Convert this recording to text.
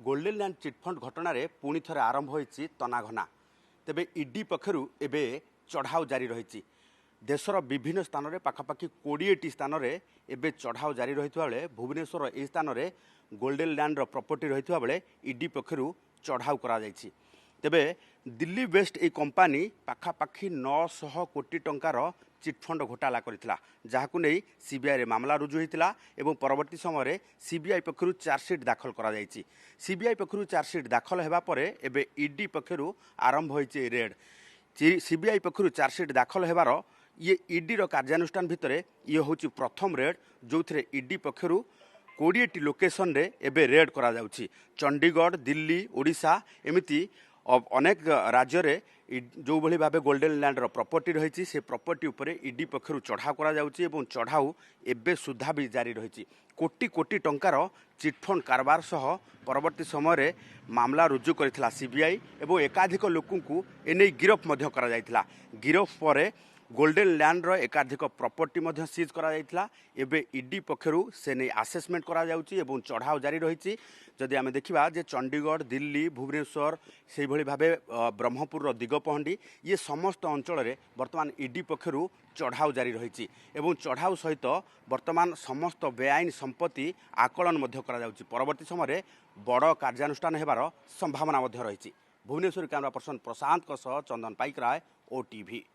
Golden land chit fund घटना पुणी थे आरंभ होती तनाघना तेबे ईडी पक्षर एवं चढ़ाऊ जारी रही देशर विभिन्न स्थान में पाखापाखि 20टी स्थान में एवं चढ़ाऊ जारी रही बेले भुवनेश्वर यह स्थान में गोल्डन लैंड प्रॉपर्टी रही बेले ईडी पक्षर चढ़ाऊ कर तेबे दिल्ली वेस्ट ए कंपानी पाखापाखि 900 कोटी टंकार चिटफंड घोटाला करथिला जाहाकु नै सीबीआई रे मामला रुजु होइतिला एवं परवर्ती समय सीबीआई पक्षरु चार्जशीट दाखल करा जायछि। सीबीआई पक्षरु चार्जशीट दाखल हेबा परे एबे ईडी पक्षरु आरंभ होइछि रेड। सीबीआई पक्षरु चार्जशीट दाखल हेबार ये ईडी रो कार्यानुष्ठान भितरे ये होछि प्रथम रेड जो थरे ईडी पक्षरु 20टी लोकेशन रे एबे रेड करा जाउछि। चंडीगढ़, दिल्ली, ओडिशा एमिति अनेक राज्य रे जो भली भाबे गोल्डन लैंड रो प्रॉपर्टी रही से प्रॉपर्टी उपरे ईडी पक्षरु चढ़ाऊ करा जाउछि एवं चढ़ाऊ एबे सुधा भी जारी रही। कोटी कोटी टंकार चिटफंड कारबार सह परवर्ती समय रे मामला रुजु करथिला सीबीआई एवं एकाधिक लोकंकु एने गिरफ मध्य करा जायतिला। गिरफ परे गोल्डन लैंड रो एकाधिक प्रॉपर्टी मध्य सीज करा जायतिला। एबे ईडी पक्षरु से नै असेसमेंट करा जाउछि एवं चढ़ाऊ जारी रही। जदि आमे देखिबा जे चंडीगढ़, दिल्ली, भुवनेश्वर से भली भाबे ब्रह्मपुर दिगपहंडी ये समस्त अंचल रे वर्तमान ईडी पक्षरु चढ़ाऊ जारी रही एवं चढ़ाऊ सहित वर्तमान समस्त बेआईन संपत्ति आकलन मध्य करा जाउछि। परवर्ती समय बड़ कार्यानुष्ठान हेबार संभावना मध्य रही। भुवनेश्वर कैमरा पर्सन प्रशांत सह चंदन पाइक राय, ओटीवी।